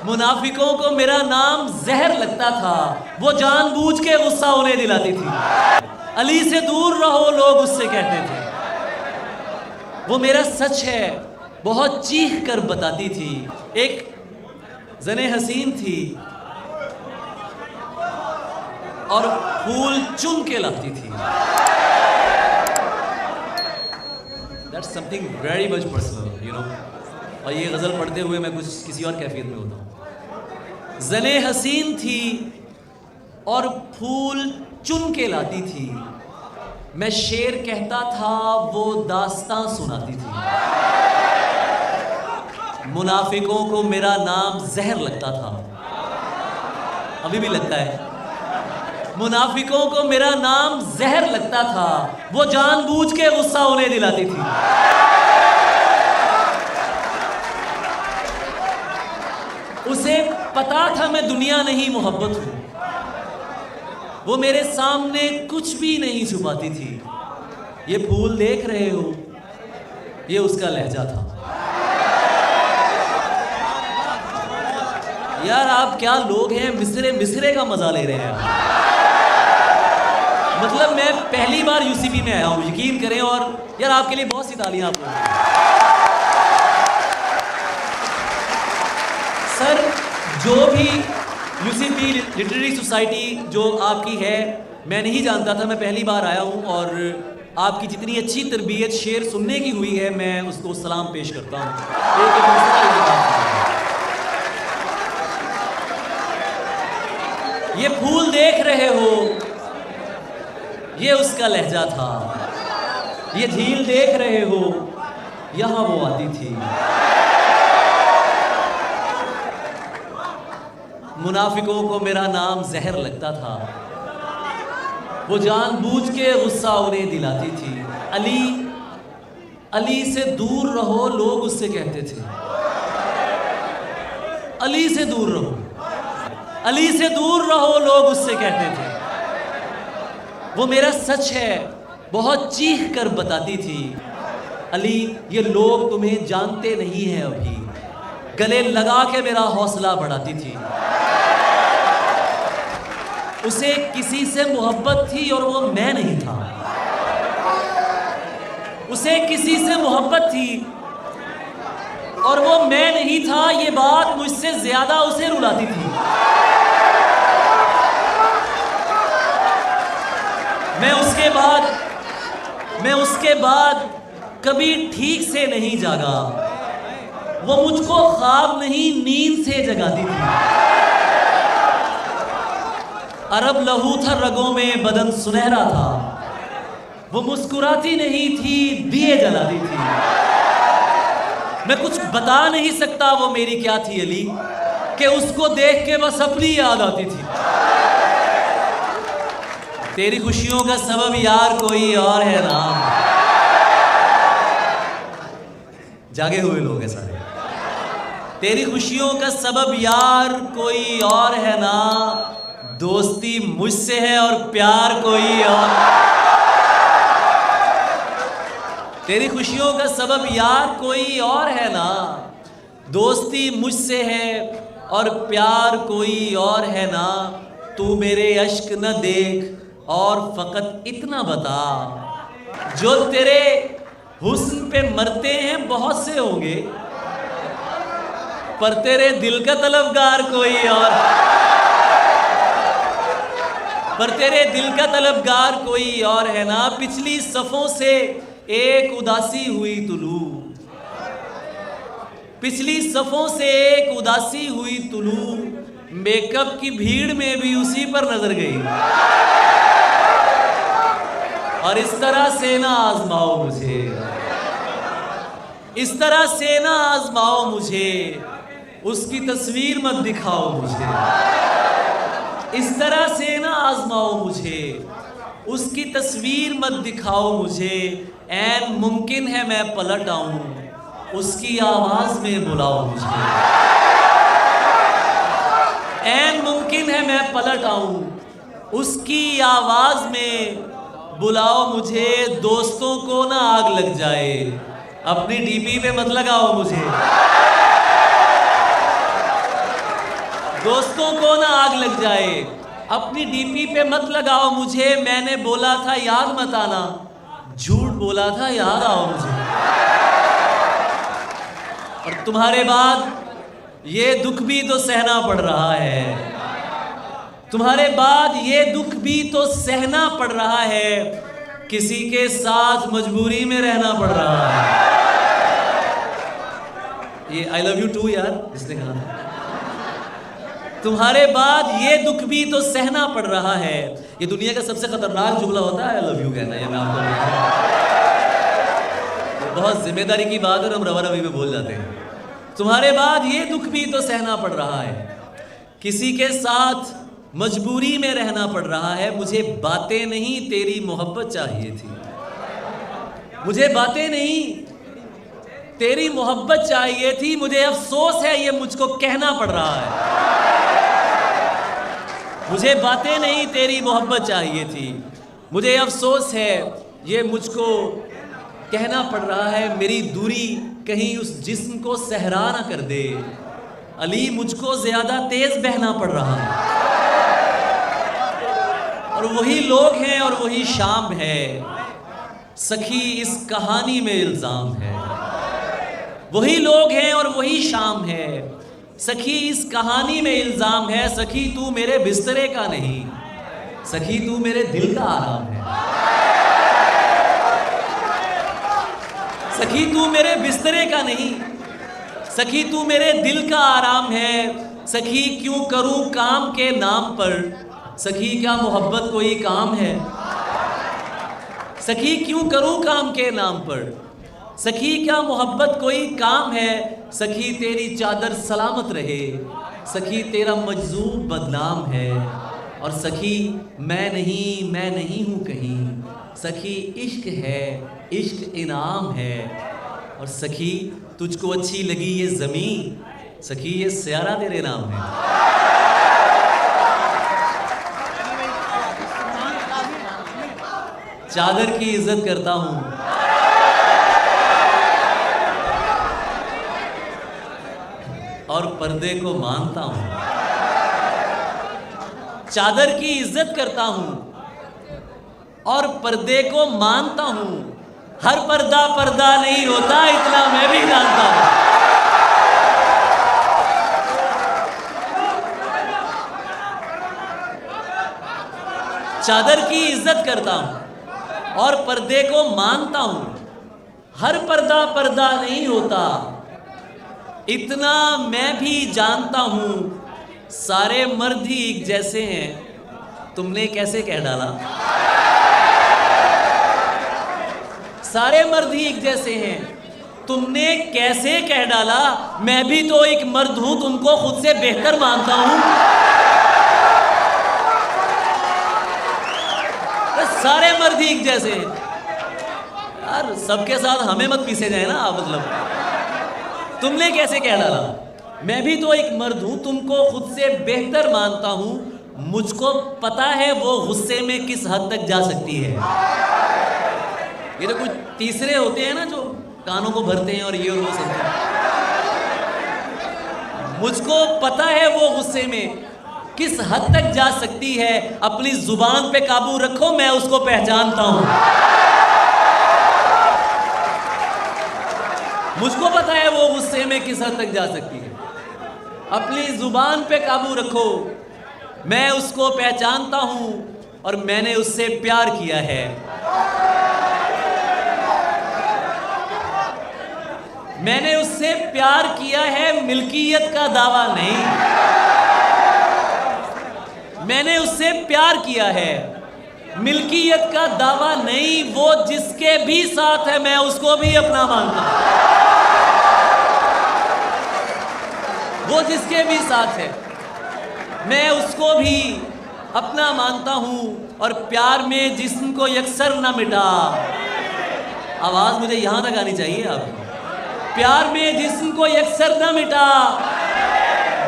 मुनाफिकों को मेरा नाम जहर लगता था, वो जानबूझ के गुस्सा उन्हें दिलाती थी। अली से दूर रहो लोग उससे कहते थे। वो मेरा सच है बहुत चीख कर बताती थी। एक जने हसीन थी और फूल चुन के लाती थी। That's something very much personal, you know. और ये गज़ल पढ़ते हुए मैं कुछ किसी और कैफियत में होता हूँ। ज़ने हसीन थी और फूल चुन के लाती थी। मैं शेर कहता था वो दास्तां सुनाती थी। मुनाफिकों को मेरा नाम जहर लगता था, अभी भी लगता है। मुनाफिकों को मेरा नाम जहर लगता था, वो जानबूझ के गुस्सा उन्हें दिलाती थी। उसे पता था मैं दुनिया नहीं मोहब्बत हूं। वो मेरे सामने कुछ भी नहीं छुपाती थी। ये फूल देख रहे हो, ये उसका लहजा था। यार आप क्या लोग हैं, मिसरे मिसरे का मजा ले रहे हैं। मतलब मैं पहली बार यूसीपी में आया हूं, यकीन करें। और यार आपके लिए बहुत सी तालियां आप लोगों। सर जो भी यूसीपी लिटरेरी सोसाइटी जो आपकी है, मैं नहीं जानता था, मैं पहली बार आया हूं। और आपकी जितनी अच्छी तरबियत शेर सुनने की हुई है, मैं उसको सलाम पेश करता हूं। ये फूल देख रहे हो, ये उसका लहजा था। ये झील देख रहे हो, यहां वो आती थी। मुनाफिकों को मेरा नाम जहर लगता था, वो जानबूझ के गुस्सा उन्हें दिलाती थी। अली से दूर रहो लोग उससे कहते थे। अली से दूर रहो, अली से दूर रहो लोग उससे कहते थे। वो मेरा सच है बहुत चीख कर बताती थी। अली ये लोग तुम्हें जानते नहीं हैं अभी। गले लगा के मेरा हौसला बढ़ाती थी। उसे किसी से मोहब्बत थी और वो मैं नहीं था। उसे किसी से मोहब्बत थी और वो मैं नहीं था। ये बात मुझसे ज्यादा उसे रुलाती थी। मैं उसके बाद कभी ठीक से नहीं जागा। वो मुझको ख्वाब नहीं नींद से जगाती थी। अरब लहू था रगों में, बदन सुनहरा था। वो मुस्कुराती नहीं थी, दिए जलाती थी। मैं कुछ बता नहीं सकता वो मेरी क्या थी अली, कि उसको देख के बस अपनी याद आती थी। तेरी खुशियों का सबब यार कोई और है ना। जागे हुए लोग हैं सारे। तेरी खुशियों का सबब यार कोई और है ना। दोस्ती मुझसे है और प्यार कोई और। तेरी खुशियों का सबब यार कोई और है ना। दोस्ती मुझसे है और प्यार कोई और है ना। तू मेरे अश्क न देख और फकत इतना बता, जो तेरे हुस्न पे मरते हैं बहुत से होंगे, पर तेरे दिल का तलबगार कोई और। पर तेरे दिल का तलबगार कोई और है ना। पिछली सफ़ों से एक उदासी हुई तुलू। पिछली सफ़ों से एक उदासी हुई तुलू। मेकअप की भीड़ में भी उसी पर नजर गई। और इस तरह से ना आजमाओ मुझे, इस तरह से ना आजमाओ मुझे। उसकी तस्वीर मत दिखाओ मुझे। इस तरह से ना आजमाओ मुझे। उसकी तस्वीर मत दिखाओ मुझे। ऐन मुमकिन है मैं पलट आऊं, उसकी आवाज में बुलाओ मुझे। ऐन मुमकिन है मैं पलट आऊं, उसकी आवाज में बुलाओ मुझे। दोस्तों को ना आग लग जाए, अपनी डीपी पे मत लगाओ मुझे। दोस्तों को ना आग लग जाए, अपनी डीपी पे मत लगाओ मुझे, मैंने बोला था याद मत आना, झूठ बोला था याद आओ मुझे। और तुम्हारे बाद ये दुख भी तो सहना पड़ रहा है, तुम्हारे बाद ये दुख भी तो सहना पड़ रहा है, किसी के साथ मजबूरी में रहना पड़ रहा है। ये आई लव यू टू यार इसने कहा, तुम्हारे बाद ये दुख भी तो सहना पड़ रहा है। ये दुनिया का सबसे खतरनाक जुमला होता है आई लव यू कहना, ये मैं आपको ये बहुत जिम्मेदारी की बात है, हम रवा रवी में बोल जाते हैं। तुम्हारे बाद ये दुख भी तो सहना पड़ रहा है, किसी के साथ मजबूरी में रहना पड़ रहा है। मुझे बातें नहीं तेरी मोहब्बत चाहिए थी, मुझे बातें नहीं तेरी मोहब्बत चाहिए थी, मुझे अफसोस है ये मुझको कहना पड़ रहा है। मुझे बातें नहीं तेरी मोहब्बत चाहिए थी, मुझे अफसोस है ये मुझको कहना पड़ रहा है। मेरी दूरी कहीं उस जिस्म को सहरा ना कर दे, अली मुझको ज्यादा तेज बहना पड़ रहा है। और वही लोग हैं और वही शाम है, सखी इस कहानी में इल्जाम है। वही लोग हैं और वही शाम है, सखी इस कहानी में इल्जाम है। सखी तू मेरे बिस्तरे का नहीं, सखी तू मेरे दिल का आराम है। सखी तू मेरे बिस्तरे का नहीं, सखी तू मेरे दिल का आराम है। सखी क्यों करूं काम के नाम पर, सखी क्या मोहब्बत कोई काम है। सखी क्यों करूं काम के नाम पर, सखी क्या मोहब्बत कोई काम है। सखी तेरी चादर सलामत रहे, सखी तेरा मजजूब बदनाम है। और सखी मैं नहीं हूँ कहीं, सखी इश्क है, इश्क इनाम है। और सखी तुझको अच्छी लगी ये ज़मीं, सखी ये स्यारा तेरे नाम है। चादर की इज्जत करता हूँ, और पर्दे को मानता हूँ। चादर की इज्जत करता हूँ और पर्दे को मानता हूँ। हर पर्दा पर्दा नहीं होता, इतना मैं भी जानता हूँ। चादर की इज्जत करता हूँ और पर्दे को मानता हूँ। हर पर्दा पर्दा नहीं होता, इतना मैं भी जानता हूँ। सारे मर्द ही एक जैसे हैं, तुमने कैसे कह डाला। सारे मर्द ही एक जैसे हैं, तुमने कैसे कह डाला। मैं भी तो एक मर्द हूँ, तुमको खुद से बेहतर मानता हूँ। सारे मर्द ही एक जैसे हैं यार, सबके साथ हमें मत पीसे जाए ना। मतलब तुमने कैसे कह डाला, मैं भी तो एक मर्द हूं, तुमको खुद से बेहतर मानता हूं। मुझको पता है वो गुस्से में किस हद तक जा सकती है। ये तो कुछ तीसरे होते हैं ना जो कानों को भरते हैं और ये और वो सुनते हैं। मुझको पता है वो गुस्से में किस हद तक जा सकती है। अपनी जुबान पे काबू रखो, मैं उसको पहचानता हूं। मुझको पता है वो गुस्से में किस हद तक जा सकती है। अपनी जुबान पे काबू रखो, मैं उसको पहचानता हूं और मैंने उससे प्यार किया है। मैंने उससे प्यार किया है, मिल्कियत का दावा नहीं। मैंने उससे प्यार किया है, मिल्कियत का दावा नहीं। वो जिसके भी साथ है मैं उसको भी अपना मानता हूं। वो जिसके भी साथ है मैं उसको भी अपना मानता हूं। और प्यार में जिस्म को यकसर ना मिटा। आवाज मुझे यहां तक आनी चाहिए आपको। प्यार में जिस्म को यकसर ना मिटा,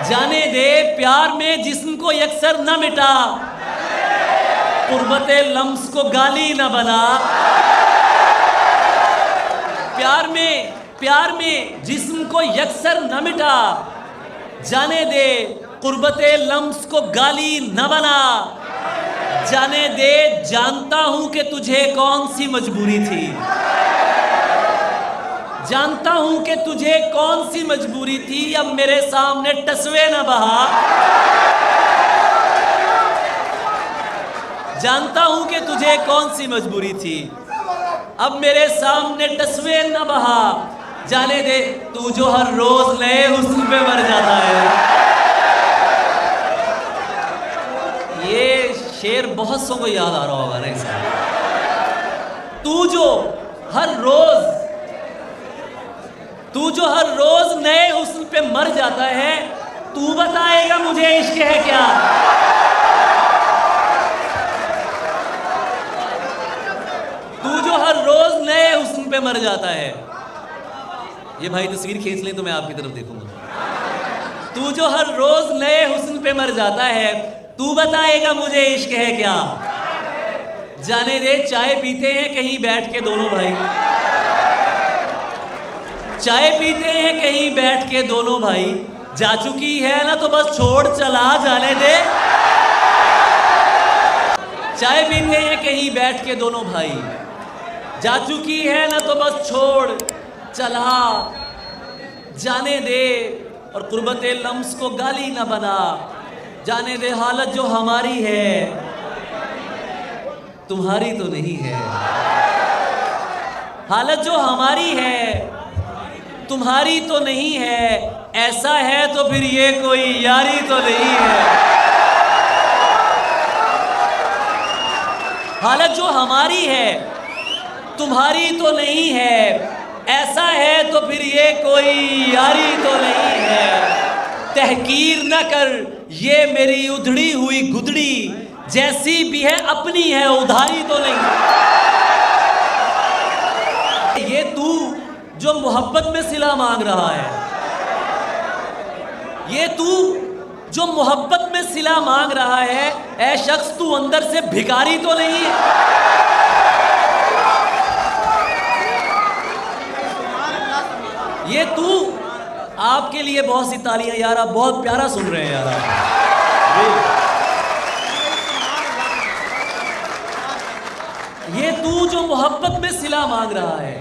जाने दे प्यार में जिस्म को यकसर ना मिटा। कुर्बते लम्स को गाली ना बना। प्यार में जिस्म को यकसर न मिटा, जाने दे कुर्बते लम्स को गाली न बना, जाने दे जानता हूं कि तुझे कौन सी मजबूरी थी, जानता हूं कि तुझे कौन सी मजबूरी थी, अब मेरे सामने टसवे न बहा, जानता हूं कि तुझे कौन सी मजबूरी थी, अब मेरे सामने टसवे न बहा, जाने दे तू जो हर रोज नए हुस्न पे मर जाता है। ये शेर बहुत सौ को याद आ रहा होगा ना इसे। तू जो हर रोज नए हुस्न पे मर जाता है, तू बताएगा मुझे इश्क है क्या। तू जो हर रोज नए हुस्न पे मर जाता है, ये भाई तस्वीर खींच लें तो मैं आपकी तरफ देखूंगा। तू जो हर रोज नए हुस्न पे मर जाता है, तू बताएगा मुझे इश्क है क्या। जाने दे चाय पीते हैं कहीं बैठ के दोनों भाई, चाय पीते हैं कहीं बैठ के दोनों भाई, जा चुकी है ना तो बस छोड़ चला जाने दे। चाय पीते हैं कहीं बैठ के दोनों भाई, जा चुकी है ना तो बस छोड़ चला जाने दे, और कुर्बते लम्स को गाली ना बना, जाने दे हालत जो हमारी है तुम्हारी तो नहीं है, हालत जो हमारी है तुम्हारी तो नहीं है, ऐसा है तो फिर ये कोई यारी तो नहीं है। हालत जो हमारी है तुम्हारी तो नहीं है, ऐसा है तो फिर ये कोई यारी तो नहीं है। तहकीर न कर ये मेरी उधड़ी हुई गुदड़ी, जैसी भी है अपनी है उधारी तो नहीं। ये तू जो मोहब्बत में सिला मांग रहा है, ये तू जो मोहब्बत में सिला मांग रहा है, ऐ शख्स तू अंदर से भिखारी तो नहीं है। ये तू, आपके लिए बहुत सी तालियां यार, आप बहुत प्यारा सुन रहे हैं यार आप। ये तू जो मोहब्बत में सिला मांग रहा है,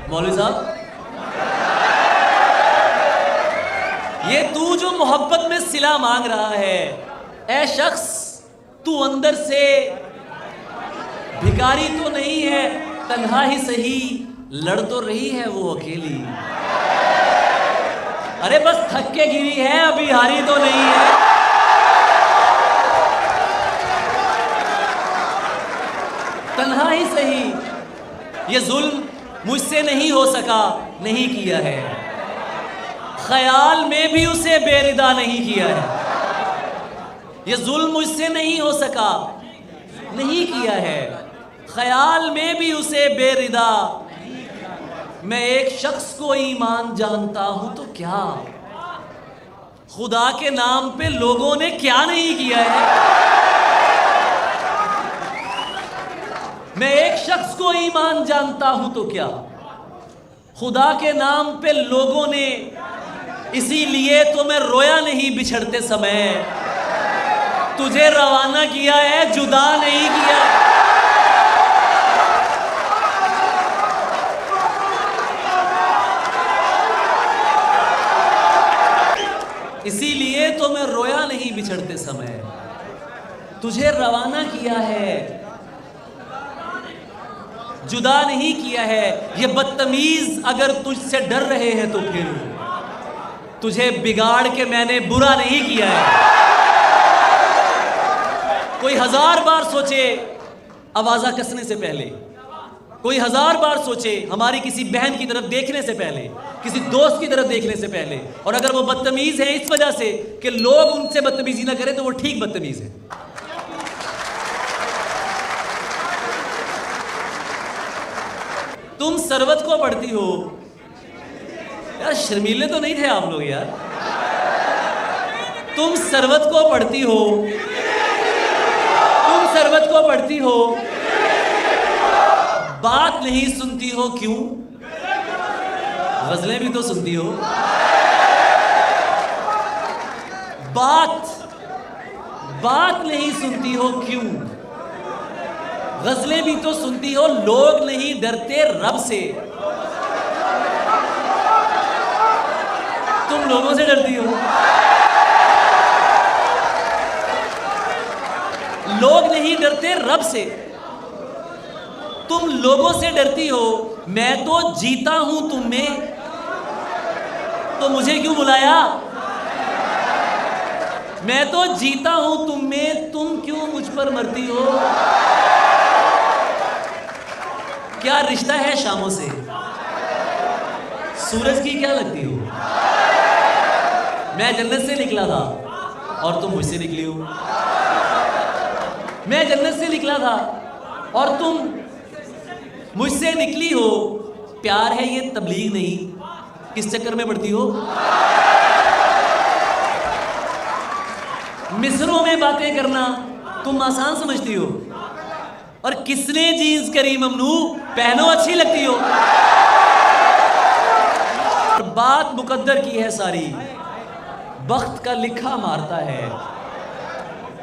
मौलवी साहब, ये तू जो मोहब्बत में सिला मांग रहा है, ऐ शख्स तू अंदर से भिखारी तो नहीं है, तन्हा ही सही लड़ तो रही है वो अकेली। अरे बस थक के गिरी है, अभी हारी तो नहीं है। तन्हा ही सही, ये जुल्म मुझसे नहीं हो सका, नहीं किया है, ख्याल में भी उसे बेरिदा नहीं किया है। ये जुल्म मुझसे नहीं हो सका, नहीं किया है, ख्याल में भी उसे बेरिदा। मैं एक शख्स को ईमान जानता हूं तो क्या, खुदा के नाम पे लोगों ने क्या नहीं किया है। मैं एक शख्स को ईमान जानता हूं तो क्या, खुदा के नाम पे लोगों ने, इसीलिए तो मैं रोया नहीं बिछड़ते समय, तुझे रवाना किया है जुदा नहीं किया। इसीलिए तो मैं रोया नहीं बिछड़ते समय, तुझे रवाना किया है जुदा नहीं किया है। ये बदतमीज अगर तुझसे डर रहे हैं तो फिर तुझे बिगाड़ के मैंने बुरा नहीं किया है। कोई 1000 बार सोचे आवाज़ा कसने से पहले, कोई 1000 बार सोचे हमारी किसी बहन की तरफ देखने से पहले, किसी दोस्त की तरफ देखने से पहले, और अगर वो बदतमीज है इस वजह से कि लोग उनसे बदतमीजी ना करें तो वो ठीक बदतमीज है। तुम सरवत को पढ़ती हो यार, शर्मीले तो नहीं थे आप लोग यार। तुम सरवत को पढ़ती हो, तुम सरवत को पढ़ती हो, बात नहीं सुनती हो क्यों? गजलें भी तो सुनती हो। बात नहीं सुनती हो क्यों? गजलें भी तो सुनती हो, लोग नहीं डरते रब से। तुम लोगों से डरती हो। लोग नहीं डरते रब से, तुम लोगों से डरती हो। मैं तो जीता हूं तुम में, तो मुझे क्यों बुलाया? मैं तो जीता हूं तुम में, तुम क्यों मुझ पर मरती हो? क्या रिश्ता है शामों से? सूरज की क्या लगती हो? मैं जन्नत से निकला था और तुम मुझसे निकली हो। मैं जन्नत से निकला था और तुम मुझसे निकली हो। प्यार है ये तबलीग नहीं, किस चक्कर में पड़ती हो? मिस्रों में बातें करना तुम आसान समझती हो, और किसने जीन्स करी ममनू, पहनो अच्छी लगती हो। बात मुकद्दर की है सारी, वक्त का लिखा मारता है।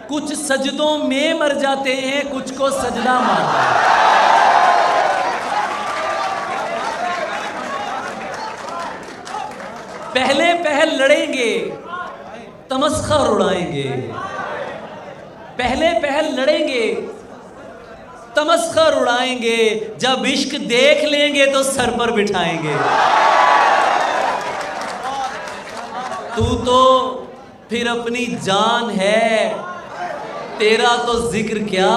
कुछ सजदों में मर जाते हैं, कुछ को सजदा मारता है। पहले पहल लड़ेंगे, तमस्खर उड़ाएंगे। पहले पहल लड़ेंगे, तमस्खर उड़ाएंगे। जब इश्क देख लेंगे तो सर पर बिठाएंगे। तू तो फिर अपनी जान है, तेरा तो जिक्र क्या।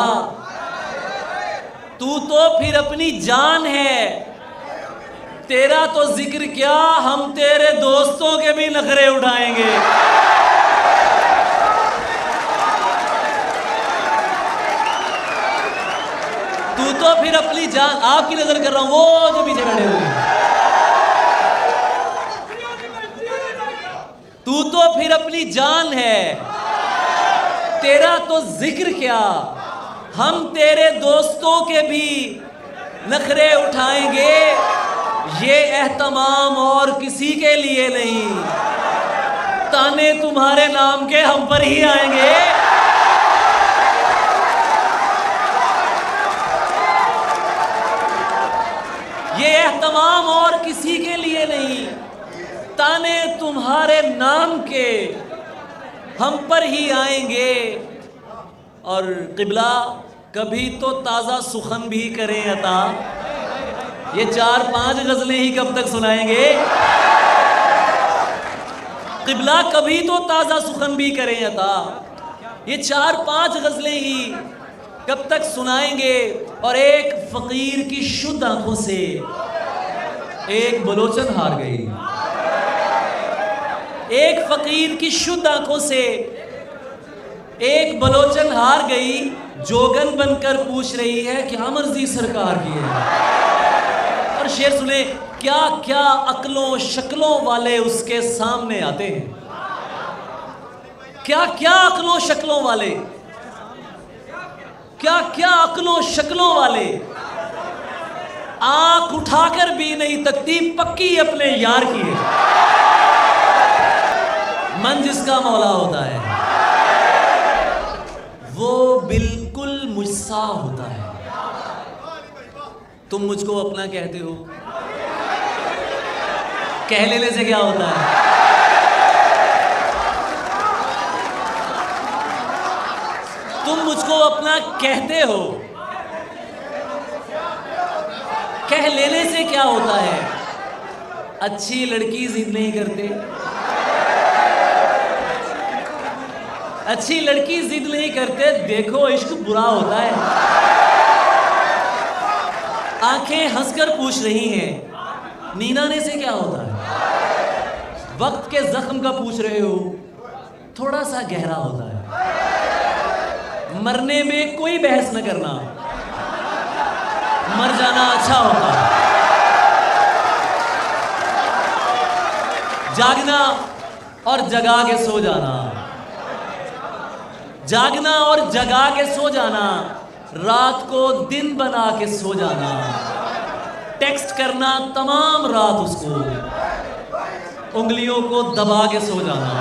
तू तो फिर अपनी जान है, तेरा तो जिक्र क्या। हम तेरे दोस्तों के भी नखरे उठाएंगे। तू तो फिर अपनी जान, आपकी नजर कर रहा हूं, वो जो पीछे बैठे हुए। तू तो फिर अपनी जान है, तेरा तो जिक्र क्या। हम तेरे दोस्तों के भी नखरे उठाएंगे। ये एहतमाम और किसी के लिए नहीं, ताने तुम्हारे नाम के हम पर ही आएंगे। ये एहतमाम और किसी के लिए नहीं, ताने तुम्हारे नाम के हम पर ही आएंगे। और क़िबला कभी तो ताज़ा सुखन भी करें अता। ये 4-5 गजलें ही कब तक सुनाएंगे? क़िबला कभी तो ताज़ा सुखन भी करें अता। ये 4-5 गजलें ही कब तक सुनाएंगे? और एक फ़कीर की शुद्ध आंखों से एक बलोचन हार गई। एक फ़कीर की शुद्ध आंखों से एक बलोचन हार गई। जोगन बनकर पूछ रही है क्या मर्जी सरकार की है। और शेर सुने, क्या क्या अक्लों शक्लों वाले उसके सामने आते हैं। क्या क्या अक्लों शक्लों वाले, क्या क्या अक्लों शक्लों वाले। आंख उठाकर भी नहीं तकती, पक्की अपने यार की है। मन जिसका मौला होता है वो बिल्कुल मुझसा होता है। तुम मुझको अपना कहते हो, कह लेने से क्या होता है? तुम मुझको अपना कहते हो, कह लेने से क्या होता है? अच्छी लड़की जिद नहीं करते, अच्छी लड़की जिद नहीं करते। देखो इश्क बुरा होता है। आंखें हंसकर पूछ रही हैं, नीनाने से क्या होता है? वक्त के जख्म का पूछ रहे हो, थोड़ा सा गहरा होता है। मरने में कोई बहस न करना, मर जाना अच्छा होता है। जागना और जगा के सो जाना, जागना और जगा के सो जाना, रात को दिन बना के सो जाना, टेक्स्ट करना तमाम रात उसको, उंगलियों को दबा के सो जाना।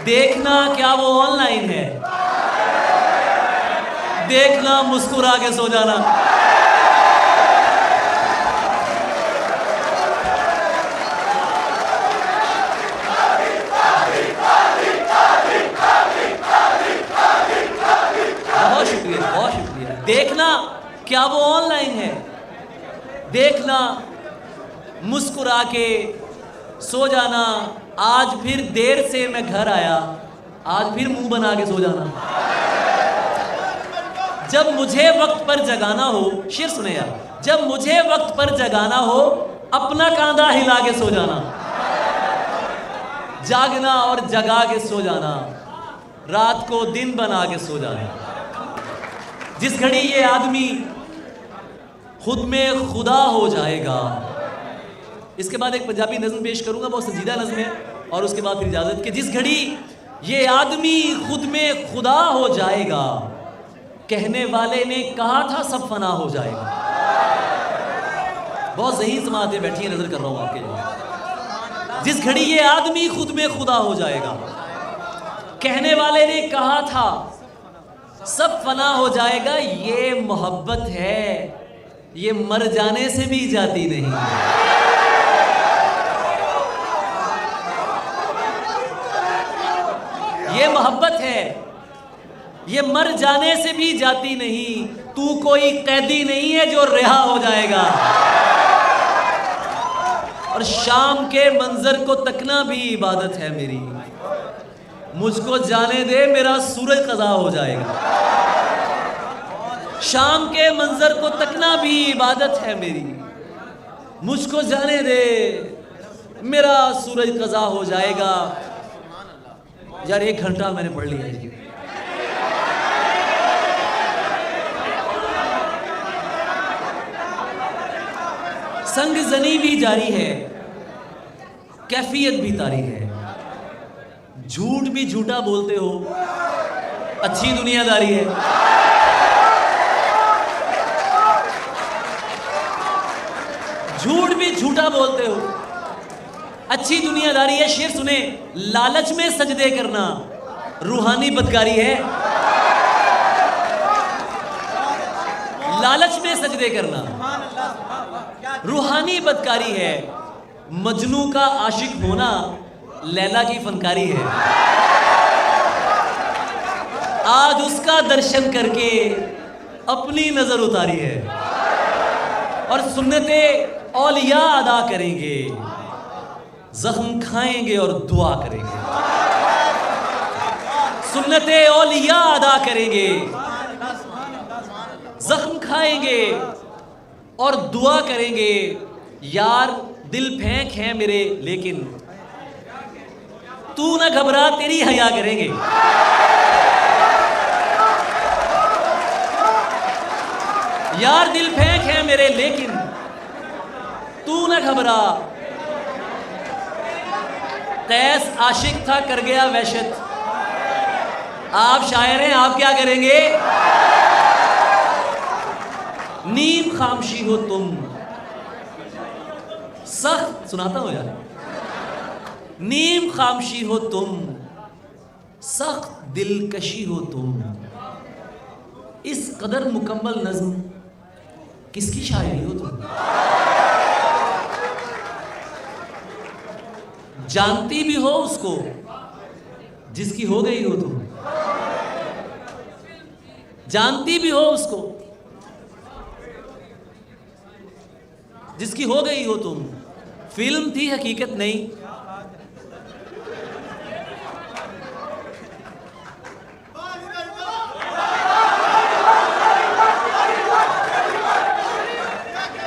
देखना क्या वो ऑनलाइन है, देखना मुस्कुरा के सो जाना। बहुत शुक्रिया, बहुत शुक्रिया। देखना क्या वो ऑनलाइन है, देखना मुस्कुरा के सो जाना। आज फिर देर से मैं घर आया, आज फिर मुंह बना के सो जाना। जब मुझे वक्त पर जगाना हो, शेर सुने यार, जब मुझे वक्त पर जगाना हो अपना कांधा हिला के सो जाना। जागना और जगा के सो जाना, रात को दिन बना के सो जाना। जिस घड़ी ये आदमी खुद में खुदा हो जाएगा। इसके बाद एक पंजाबी नज़्म पेश करूंगा, बहुत संजीदा नज़्म है, और उसके बाद फिर इजाजत कि जिस घड़ी ये आदमी खुद में खुदा हो जाएगा, कहने वाले ने कहा था सब फना हो जाएगा। बहुत ज़हीन समातें बैठी है, नजर कर रहा हूं आपके लिए। जिस घड़ी ये आदमी खुद में खुदा हो जाएगा, कहने वाले ने कहा था सब फना हो जाएगा। ये मोहब्बत है, ये मर जाने से भी जाती नहीं। ये मोहब्बत है, ये मर जाने से भी जाती नहीं। तू कोई कैदी नहीं है जो रिहा हो जाएगा। और शाम के मंजर को तकना भी इबादत है मेरी। मुझको जाने दे, मेरा सूरज कज़ा हो जाएगा। शाम के मंजर को तकना भी इबादत है मेरी। मुझको जाने दे, मेरा सूरज कज़ा हो जाएगा। यार 1 घंटा मैंने पढ़ लिया है। संग जनी भी जारी है, कैफियत भी तारी है। झूठ भी झूठा बोलते हो, अच्छी दुनियादारी है। झूठ भी झूठा बोलते हो, अच्छी दुनियादारी है। शेर सुने, लालच में सजदे करना रूहानी बदकारी है। लालच में सजदे करना रूहानी बदकारी है। मजनू का आशिक होना लैला की फनकारी है। आज उसका दर्शन करके अपनी नजर उतारी है, और सुन्नते औलिया अदा करेंगे, जख्म खाएंगे और दुआ करेंगे। सुन्नते औलिया अदा करेंगे, जख्म खाएंगे और दुआ करेंगे। यार दिल फेंक है मेरे, लेकिन तू ना घबरा, तेरी हया करेंगे। यार दिल फेंक है मेरे, लेकिन तू ना घबरा। कैस आशिक था, कर गया वहशत। आप शायर हैं, आप क्या करेंगे? नीम खामशी हो तुम, सख्त सुनाता हूं यार। नीम खामशी हो तुम, सख्त दिलकशी हो तुम। इस कदर मुकम्मल नज्म किसकी शायरी हो तुम? जानती भी हो उसको जिसकी हो गई हो तुम। जानती भी हो उसको जिसकी हो गई हो तुम। फिल्म थी, हकीकत नहीं।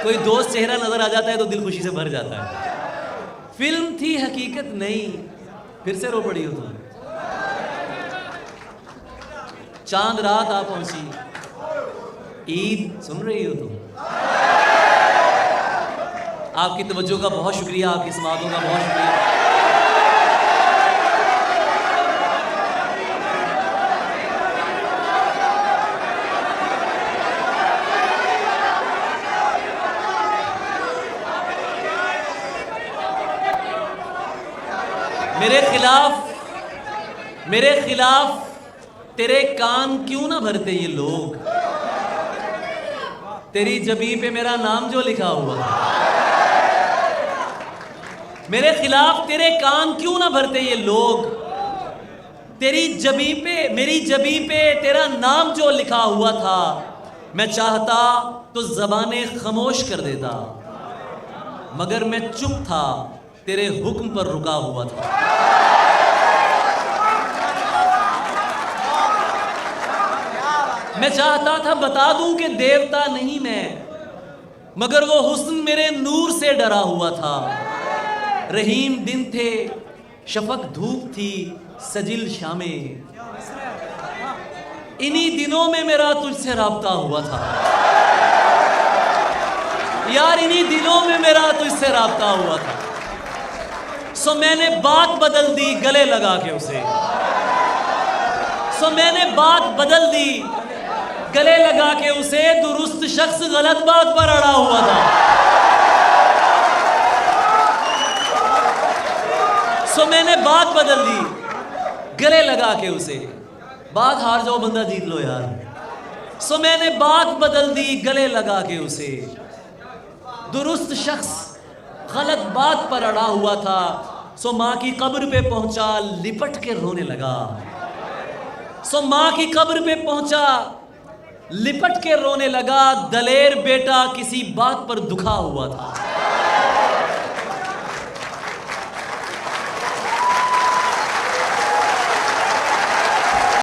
कोई दोस्त चेहरा नजर आ जाता है तो दिल खुशी से भर जाता है। फिल्म थी, हकीकत नहीं। फिर से रो पड़ी हो तुम। चांद रात आ पहुंची, ईद सुन रही हो तुम। आपकी तवज्जो का बहुत शुक्रिया, आपकी समातों का बहुत शुक्रिया। मेरे खिलाफ तेरे कान क्यों ना भरते ये लोग, तेरी जबी पे मेरा नाम जो लिखा हुआ, मेरे खिलाफ तेरे कान क्यों ना भरते ये लोग, तेरी जबी पे, मेरी जबी पे तेरा नाम जो लिखा हुआ था, मैं चाहता तो ज़बाने खामोश कर देता, मगर मैं चुप था, तेरे हुक्म पर रुका हुआ था। मैं चाहता था बता दूं कि देवता नहीं मैं, मगर वो हुस्न मेरे नूर से डरा हुआ था। रहीम दिन थे, शफक धूप थी, सजिल शामें, इन्हीं दिनों में मेरा तुझसे राब्ता हुआ था यार, इन्हीं दिनों में मेरा तुझसे राब्ता हुआ था। सो मैंने बात बदल दी गले लगा के उसे, सो मैंने बात बदल दी गले लगा के उसे, दुरुस्त शख्स गलत बात पर अड़ा हुआ था। सो मैंने बात बदल दी गले लगा के उसे, बात हार जाओ बंदा जीत लो यार। सो मैंने बात बदल दी गले लगा के उसे, दुरुस्त शख्स गलत बात पर अड़ा हुआ था। सो माँ की कब्र पे पहुंचा, लिपट के रोने लगा। सो माँ की कब्र पे पहुंचा, लिपट के रोने लगा। दलेर बेटा किसी बात पर दुखा हुआ था।